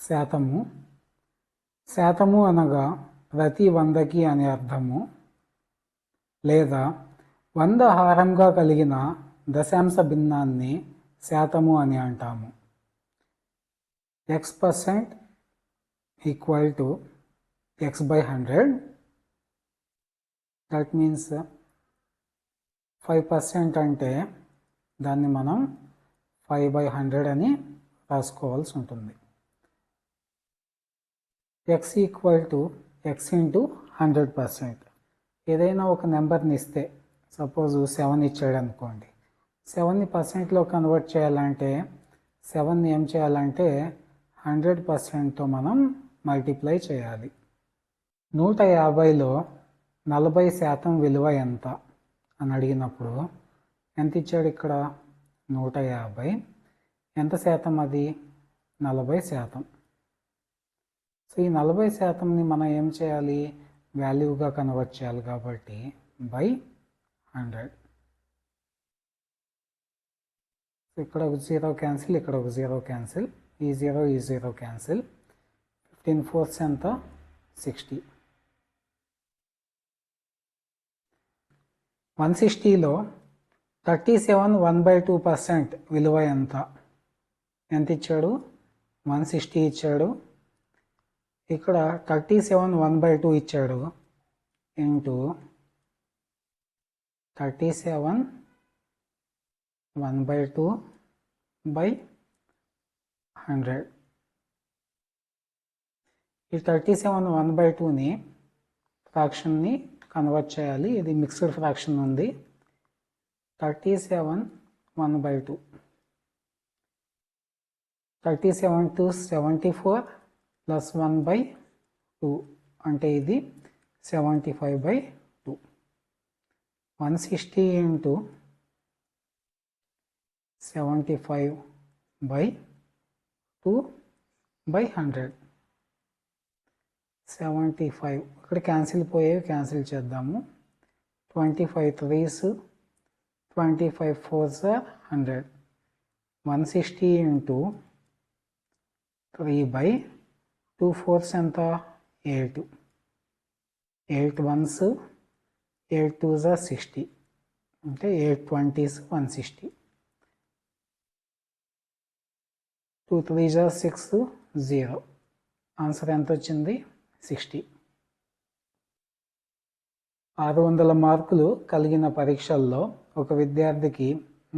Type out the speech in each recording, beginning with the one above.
శాతము. శాతము అనగా ప్రతి 100కి అనే అర్థము, లేదా 100 హారంగా కలిగిన దశాంశ భిన్నాన్ని శాతము అని అంటాము. x% equal to x/100. That means 5% అంటే దాన్ని మనం 5/100 అని రాసుకోవాల్సి ఉంటుంది. x equal to x into 100%. ఏదైనా ఒక నెంబర్ని ఇస్తే, సపోజ్ 7 ఇచ్చాడు అనుకోండి, 7ని పర్సెంట్లో కన్వర్ట్ చేయాలంటే 7ని ఏం చేయాలంటే 100%తో మనం మల్టిప్లై చేయాలి. 150లో 40% విలువ ఎంత అని అడిగినప్పుడు ఎంత ఇచ్చాడు ఇక్కడ? 150. ఎంత శాతం అది? 40%. సో ఈ 40%ని మనం ఏం చేయాలి? వాల్యూగా కన్వర్ట్ చేయాలి కాబట్టి /100. ఇక్కడ ఒక 0 క్యాన్సిల్, ఇక్కడ ఒక 0 క్యాన్సిల్, ఈ 0 క్యాన్సిల్. 15 4 ఎంత? 60. 160లో 37 1/2% విలువ ఎంత? ఎంత ఇచ్చాడు? 160 ఇచ్చాడు. ఇక్కడ 37 1/2 ఇచ్చాడు. ఇంటూ 37 1/2/100. ఈ 37 1/2ని ఫ్రాక్షన్ని కన్వర్ట్ చేయాలి. ఇది మిక్స్డ్ ఫ్రాక్షన్ ఉంది. 37 1/2. 37 to 74 ప్లస్ 1/2 అంటే ఇది 75/2. 160 ఇంటూ 75/2/100. 75. ఇక్కడ క్యాన్సిల్ పోయేవి క్యాన్సిల్ చేద్దాము. 25 3s, 25 4s are 100. 160 into 3/2 4s ఎంత? 8. 8 1s, 8 2s are 60. అంటే 8 20s 160. 2 3s are 6 0. ఆన్సర్ ఎంత వచ్చింది? 60. 600 మార్కులు కలిగిన పరీక్షల్లో ఒక విద్యార్థికి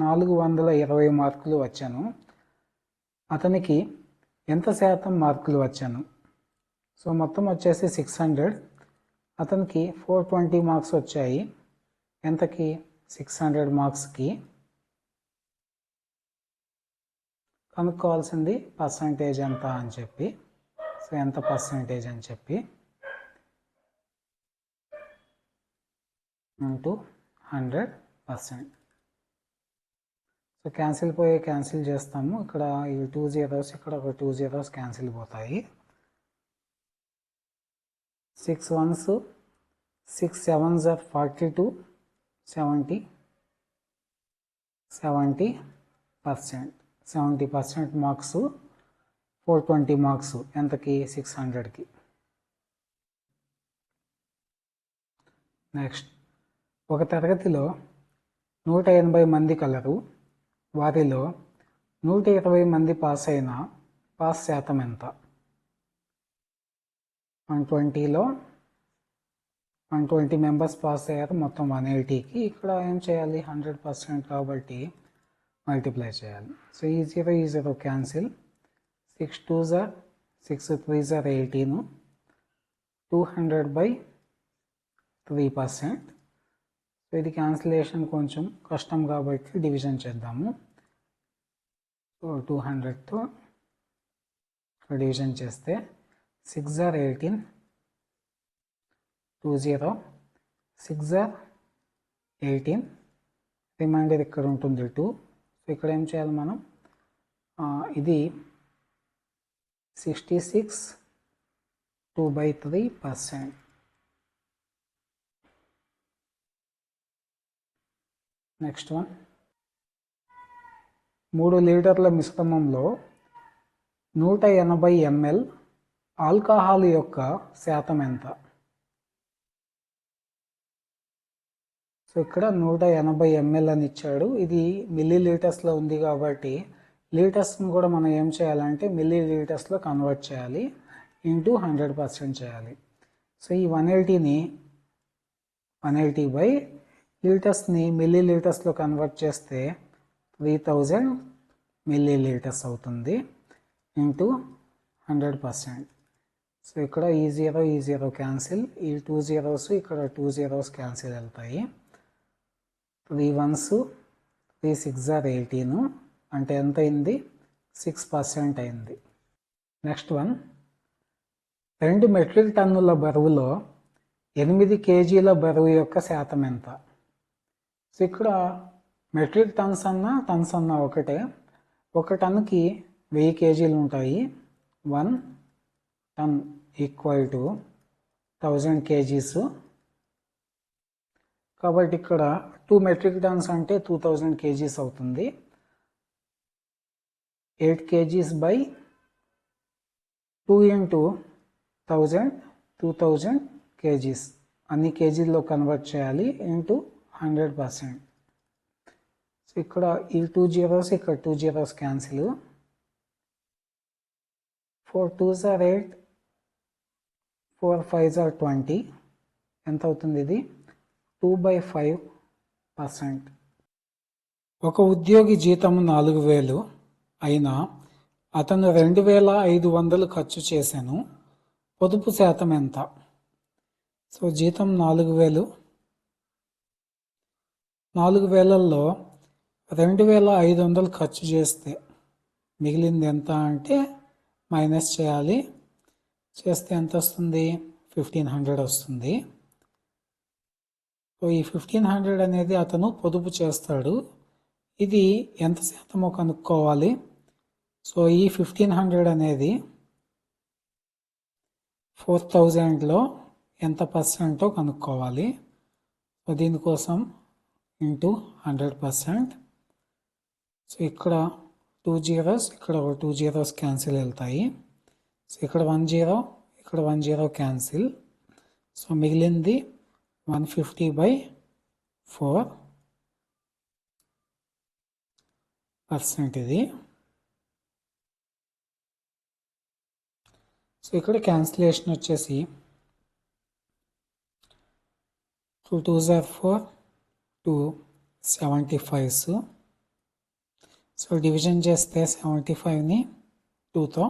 420 మార్కులు వచ్చాను. అతనికి ఎంత శాతం మార్కులు వచ్చాను? సో మొత్తం వచ్చేసి 600. అతనికి 420 మార్క్స్ వచ్చాయి. ఎంతకి? 600 మార్క్స్కి. కనుక్కోవాల్సింది పర్సంటేజ్ ఎంత అని చెప్పి. సో ఎంత పర్సంటేజ్ అని చెప్పి ఇంటూ 100%. సో క్యాన్సిల్ పోయి క్యాన్సిల్ చేస్తాము. ఇక్కడ ఈ 2 zeros, ఇక్కడ ఒక 2 zeros క్యాన్సిల్ పోతాయి. 6 1s, 6 7s are 42. 70% 70% marks. 420 marks ఎంతకి? 600కి. నెక్స్ట్, ఒక తరగతిలో 180 మంది కలరు. వారిలో 120 మంది పాస్ అయిన పాస్ శాతం ఎంత? 120లో 120 మెంబర్స్ పాస్ అయ్యారు, మొత్తం 180కి. ఇక్కడ ఏం చేయాలి? 100% కాబట్టి మల్టిప్లై చేయాలి. సో ఈ 0 cancel. 6 2s are 6 3s are 18. 200/3%. So ఇది క్యాన్సిలేషన్ కొంచెం కష్టం కాబట్టి డివిజన్ చేద్దాము. సో 200తో డివిజన్ చేస్తే 6 are 18, 20 6 are 18, రిమైండర్ ఇక్కడ ఉంటుంది 2. సో ఇక్కడ ఏం చేయాలి మనం? ఇది 66 2/3%. నెక్స్ట్ వన్, 3 లీటర్ల మిశ్రమంలో 180 ml ఆల్కహాల్ యొక్క శాతం ఎంత? సో ఇక్కడ 180 ml అని ఇచ్చాడు. ఇది మిల్లీ లీటర్స్లో ఉంది కాబట్టి లీటర్స్ని కూడా మనం ఏం చేయాలంటే మిల్లీ లీటర్స్లో కన్వర్ట్ చేయాలి, ఇంటూ 100% చేయాలి. సో ఈ 180 బై లీటర్స్ని మిల్లీ లీటర్స్లో కన్వర్ట్ చేస్తే 3000 మిల్లీ లీటర్స్ అవుతుంది, ఇంటూ 100%. సో ఇక్కడ ఈ జీరో క్యాన్సిల్, ఈ 2 zeros ఇక్కడ 2 zeros క్యాన్సిల్ అవుతాయి. 3 ones 3 6 are 18, అంటే ఎంత అయింది? 6% అయింది. నెక్స్ట్ వన్, 2 మెట్రిక్ టన్నుల బరువులో 8 kgల బరువు యొక్క శాతం ఎంత? సో ఇక్కడ మెట్రిక్ టన్స్ అన్నా ఒకటే. ఒక టన్నుకి 1000 kgలు ఉంటాయి. 1 ton ఈక్వల్ టు 1000 kgs. కాబట్టి ఇక్కడ 2 మెట్రిక్ టన్స్ అంటే 2000 kgs అవుతుంది. 8 kgs బై 2 ఇంటూ 1000 2000 kgs. అన్ని కేజీల్లో కన్వర్ట్ చేయాలి, ఇంటూ 100%. సో ఇక్కడ ఈ 2 zeros ఇక్కడ 2 zeros cancel. 4 2s are 8, 4 5s are 20. ఎంత అవుతుంది ఇది? 2/5%. ఒక ఉద్యోగి జీతం 4000 అయినా అతను 2500 ఖర్చు చేశాను. పొదుపు శాతం ఎంత? సో జీతం 4000, 4000లో 2500 ఖర్చు చేస్తే మిగిలింది ఎంత అంటే మైనస్ చేయాలి. చేస్తే ఎంత వస్తుంది? 1500 వస్తుంది. సో ఈ 1500 అనేది అతను పొదుపు చేస్తాడు. ఇది ఎంత శాతమో కనుక్కోవాలి. సో ఈ 1500 అనేది 4000లో ఎంత పర్సెంటో కనుక్కోవాలి. సో దీనికోసం ఇంటూ 100%. సో ఇక్కడ 2 zeros ఇక్కడ 2 zeros క్యాన్సిల్ వెళ్తాయి. సో ఇక్కడ 1 0 ఇక్కడ 1 0 క్యాన్సిల్. సో మిగిలింది 150/4% ఇది. సో ఇక్కడ క్యాన్సిలేషన్ వచ్చేసి 2 2s are 4, 2 75s. So division చేస్తే 75ని 2తో,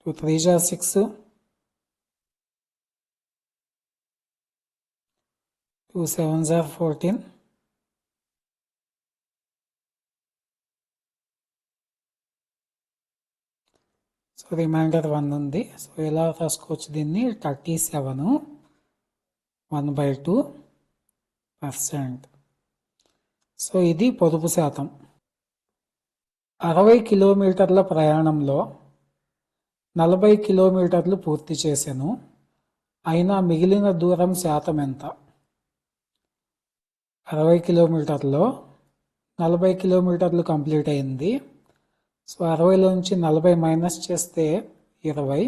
2 3s are 6, 2 7s are 14, so remainder 1 ఉంది. సో ఎలా రాసుకోవచ్చు దీన్ని? 37 1/2%. సో ఇది పొదుపు శాతం. 60 కిలోమీటర్ల ప్రయాణంలో 40 కిలోమీటర్లు పూర్తి చేశాను, అయినా మిగిలిన దూరం శాతం ఎంత? 60 కిలోమీటర్లో 40 కిలోమీటర్లు కంప్లీట్ అయింది. సో 60లోంచి 40 మైనస్ చేస్తే 20.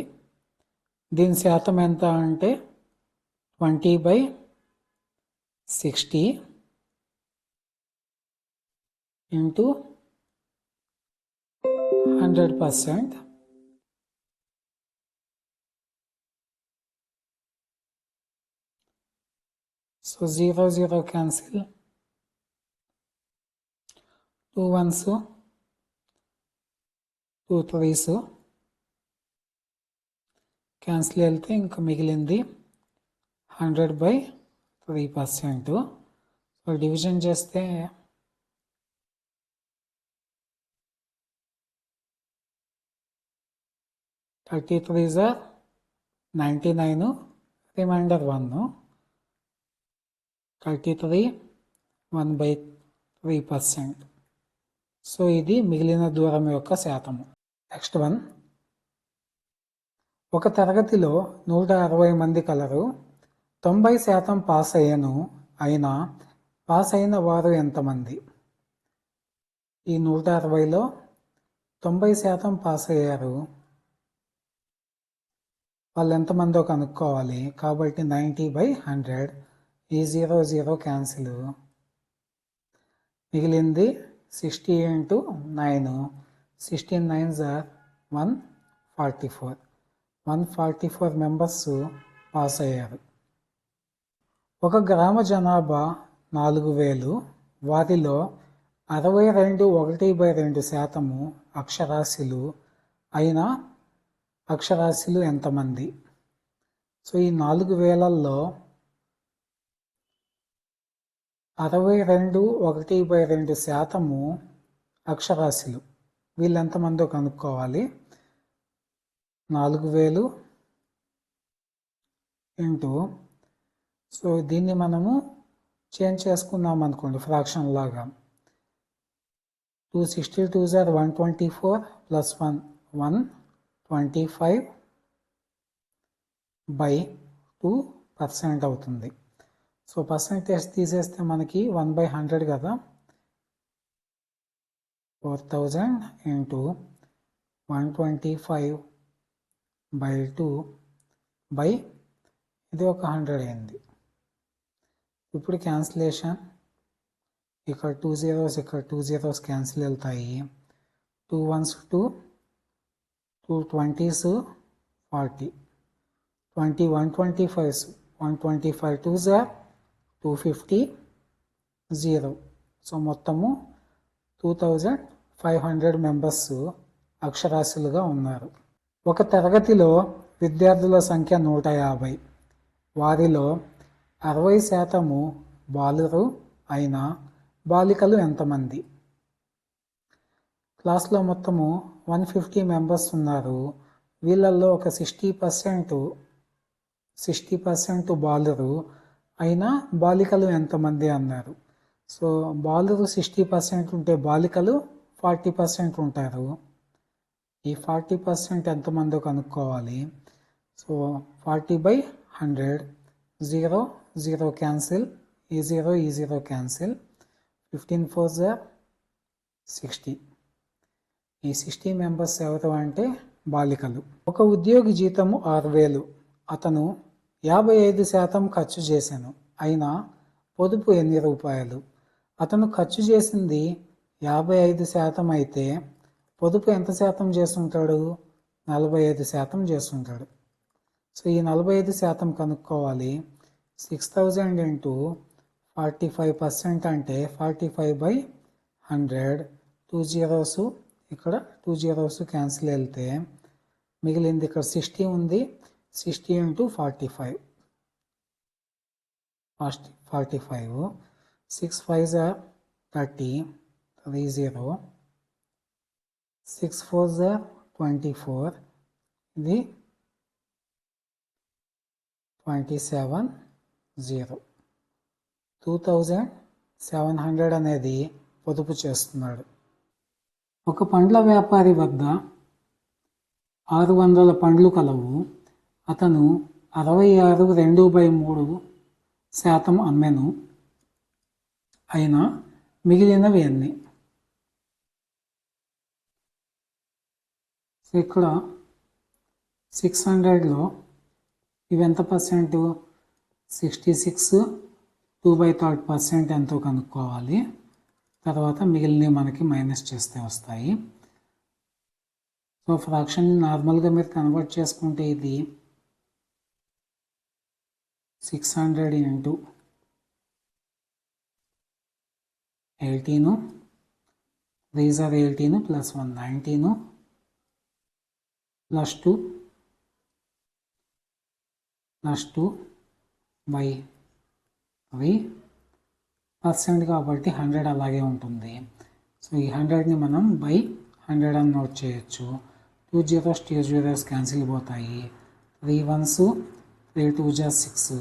దీని శాతం ఎంత అంటే 20/60 into 100%. So 0 0 cancel, 2 1s 2 3s cancel వెళ్తే ఇంకా మిగిలింది 100/3%. సో డివిజన్ చేస్తే 33s are 99, రిమైండర్ 1, 33 1/3%. సో ఇది మిగిలిన దూరం యొక్క శాతము. నెక్స్ట్ వన్, ఒక తరగతిలో 160 మంది కలరు. 90% పాస్ అయినా పాస్ అయిన వారు ఎంతమంది? ఈ 160లో 90% పాస్ అయ్యారు, వాళ్ళు ఎంతమందో కనుక్కోవాలి. కాబట్టి 90/100, ఈ 0 క్యాన్సిల్, మిగిలింది 60 × 9, 16 9s are 144. 144 మెంబర్స్ పాస్ అయ్యారు. ఒక గ్రామ జనాభా 4000, వారిలో 62 అక్షరాస్యులు అయిన అక్షరాస్యులు ఎంతమంది? సో ఈ 4000లో 62 అక్షరాస్యులు, వీళ్ళు ఎంతమందో కనుక్కోవాలి. 4000 ఇంటూ, సో దీన్ని మనము చేంజ్ చేసుకున్నాం అనుకోండి ఫ్రాక్షన్ లాగా. 262s are 124 plus 1 125/2% అవుతుంది. సో పర్సంటేజ్ తీసేస్తే మనకి 1/100 కదా. 4000 ఇంటూ 125/2 ఇది ఒక 100 అయింది. ఇప్పుడు క్యాన్సిలేషన్, ఇక్కడ 2 zeros ఇక్కడ 2 zeros క్యాన్సిల్ వెళ్తాయి. 2 1s 2, 2 20s 40, 20 125s 125 2s are 250, 0. So మొత్తము 2500 మెంబర్స్ అక్షరాస్యులుగా ఉన్నారు. ఒక తరగతిలో విద్యార్థుల సంఖ్య 150, వారిలో 60% బాలురు అయిన బాలికలు ఎంతమంది? క్లాస్లో మొత్తము 150 మెంబర్స్ ఉన్నారు, వీళ్ళల్లో ఒక 60% బాలురు అయినా బాలికలు ఎంతమంది అన్నారు. సో బాలురు 60% ఉంటే బాలికలు 40% ఉంటారు. ఈ 40% ఎంతమందో కనుక్కోవాలి. సో 40/100, 0 క్యాన్సిల్, ఈ 0 క్యాన్సిల్, 15 4s are 60. ఈ 60 మెంబర్స్ ఎవరు అంటే బాలికలు. ఒక ఉద్యోగి జీతము 6000, అతను 55% ఖర్చు చేశాను, అయినా పొదుపు ఎన్ని రూపాయలు? అతను ఖర్చు చేసింది 55% అయితే పొదుపు ఎంత శాతం చేస్తుంటాడు? 45% చేస్తుంటాడు. సో ఈ 45% కనుక్కోవాలి. 6000 ఇంటూ 45% అంటే 45/100, 2 zeros ఇక్కడ 2 zeros క్యాన్సిల్ వెళ్తే మిగిలింది ఇక్కడ 60 ఉంది. 60 into 45, 6 5s are 30, 3 0, 6 4s are 24, ఇది 27 0. 2700 అనేది పొదుపు చేస్తున్నాడు. ఒక పండ్ల వ్యాపారి వద్ద 600 పండ్లు కలవు, అతను 66 2/3% అమ్మెను, అయినా మిగిలినవి ఎన్ని? సో ఇక్కడ 600లో ఇవి ఎంత పర్సెంట్? 66, 2/3% ఎంతో కనుక్కోవాలి. తర్వాత మిగిలినవి మనకి మైనస్ చేస్తే వస్తాయి. సో ఫ్రాక్షన్ నార్మల్గా మీరు కన్వర్ట్ చేసుకుంటే ఇది 600 into 18, 3s are 18 plus 1 19 plus 2 by 3% కాబట్టి 100 అలాగే ఉంటుంది. సో ఈ 100ని మనం బై 100 అని నోట్ చేయొచ్చు. 2 zeros క్యాన్సిల్ పోతాయి. 3 1s 3 2s 6,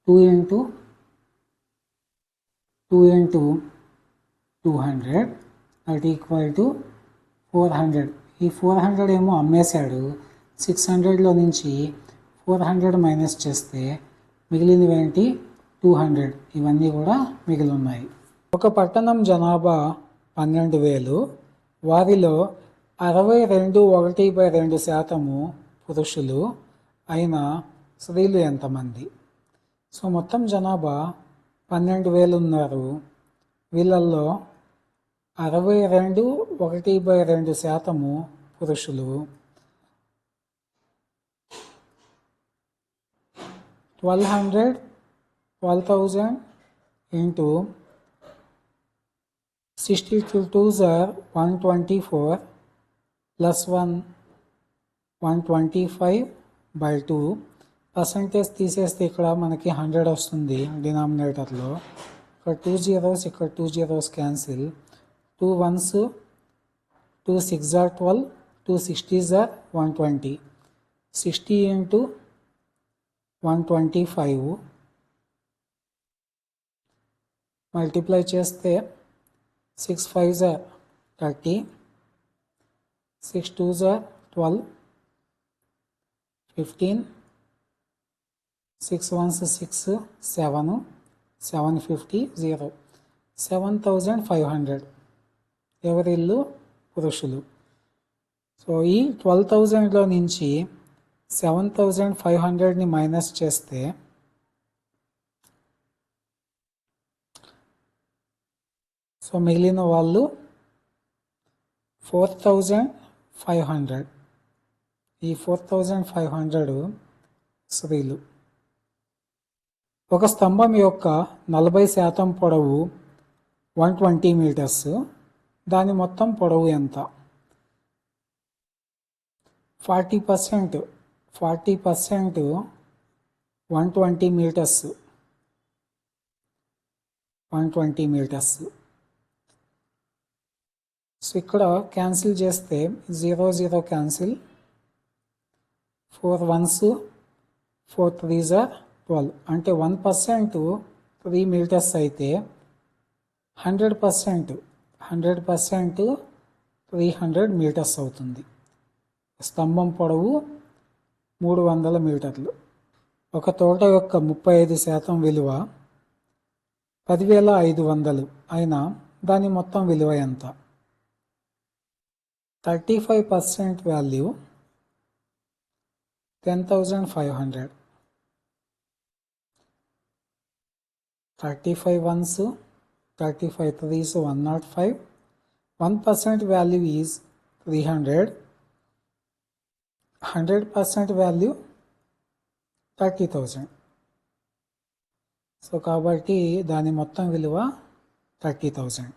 2 into 200 that equal to 400. ఈ 400 ఏమో అమ్మేశాడు. 600లో నుంచి 400 మైనస్ చేస్తే మిగిలినవి ఏంటి 200, ఇవన్నీ కూడా మిగిలి ఉన్నాయి. ఒక పట్టణం జనాభా 12,000, వారిలో 62.1/2% పురుషులు అయిన స్త్రీలు ఎంతమంది? సో మొత్తం జనాభా 12,000 ఉన్నారు, వీళ్ళల్లో 62.1/2% పురుషులు, 12,000 into 62 are 124 plus 125/2. పర్సంటేజ్ తీసేస్తే ఇక్కడ మనకి 100 వస్తుంది డినామినేటర్లో. ఇక్కడ 2 zeros, ఇక్కడ 2 zeros cancel. 2 ones 2 6 are 12, 2 60s are 120. 60 into 125 multiply చేస్తే 6 5s are 30, 6 2s are 12, 15, 6 1s 6, 7, 750, 0, 7,500 ఎవరి ఇల్లు? పురుషులు. సో ఈ 12,000లో నుంచి 7,500ని మైనస్ చేస్తే సో మిగిలిన వాళ్ళు 4,500. ఈ 4,500 స్త్రీలు. ఒక స్తంభం యొక్క 40% పొడవు 120 meters, దాని మొత్తం పొడవు ఎంత? 40% 120 meters, 120 meters. సో ఇక్కడ క్యాన్సిల్ చేస్తే 0 0 క్యాన్సిల్, 4 ones 4 3s are 12. అంటే 1% 3 meters అయితే 100% 300 meters అవుతుంది. స్తంభం పొడవు 300 మీటర్లు. ఒక తోట యొక్క 35% విలువ 10,500 అయినా దాని మొత్తం విలువ ఎంత? 35% value 10,500. 35 ones 35 3s 105. 1% value is 300. 100% value 30,000. So కాబట్టి దాని మొత్తం విలువ 30,000.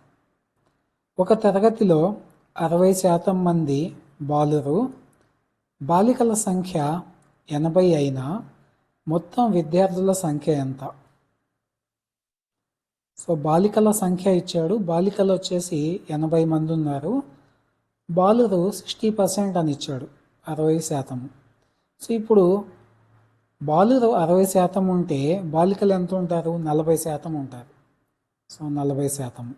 ఒక తరగతిలో 60% మంది బాలికల సంఖ్య 80 అయినా మొత్తం విద్యార్థుల సంఖ్య ఎంత? సో బాలికల సంఖ్య ఇచ్చాడు, బాలికలు వచ్చేసి 80 మంది ఉన్నారు, బాలురు 60% అని ఇచ్చాడు, 60%. సో ఇప్పుడు బాలురు 60% ఉంటే బాలికలు ఎంత ఉంటారు? 40% ఉంటారు. సో 40%.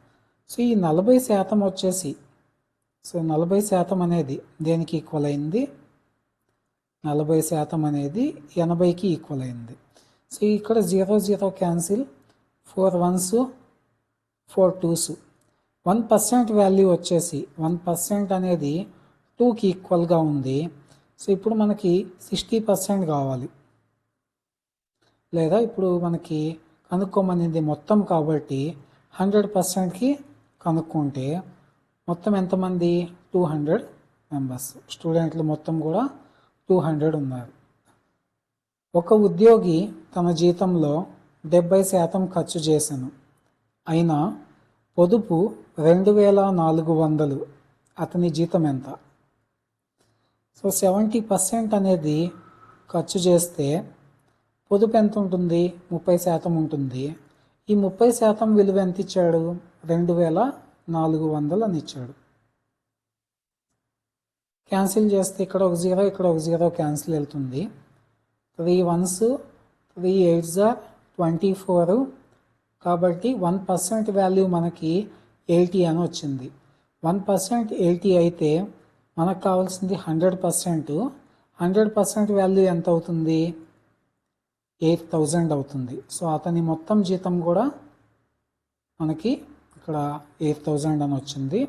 సో ఈ 40% వచ్చేసి, సో 40% అనేది దేనికి ఈక్వల్ అయింది? 40% అనేది 80కి ఈక్వల్ అయింది. సో ఇక్కడ 0 0 క్యాన్సిల్, 4 ones 4 2s. 1% వాల్యూ వచ్చేసి 1% అనేది 2కి ఈక్వల్గా ఉంది. సో ఇప్పుడు మనకి 60% కావాలి, లేదా ఇప్పుడు మనకి కనుక్కోమనింది మొత్తం కాబట్టి 100%కి కనుక్కుంటే మొత్తం ఎంతమంది? 200 మెంబర్స్. స్టూడెంట్లు మొత్తం కూడా 200 ఉన్నారు. ఒక ఉద్యోగి తన జీతంలో 70% ఖర్చు చేశాను, అయినా పొదుపు 2,400. అతని జీతం ఎంత? సో 70% అనేది ఖర్చు చేస్తే పొదుపు ఎంత ఉంటుంది? 30% ఉంటుంది. ఈ 30% విలువ ఎంత ఇచ్చాడు? 2,400 అని ఇచ్చాడు. క్యాన్సిల్ చేస్తే ఇక్కడ ఒక 0, ఇక్కడ ఒక 0 క్యాన్సిల్ వెళ్తుంది. 3 ones 3 8s are 24. కాబట్టి 1% వాల్యూ మనకి 80 అని వచ్చింది. 1% 80 అయితే మనకు కావాల్సింది 100%. 100% వాల్యూ ఎంత అవుతుంది? 8,000 అవుతుంది. సో అతని మొత్తం జీతం కూడా మనకి ఇక్కడ 8,000 అని వచ్చింది.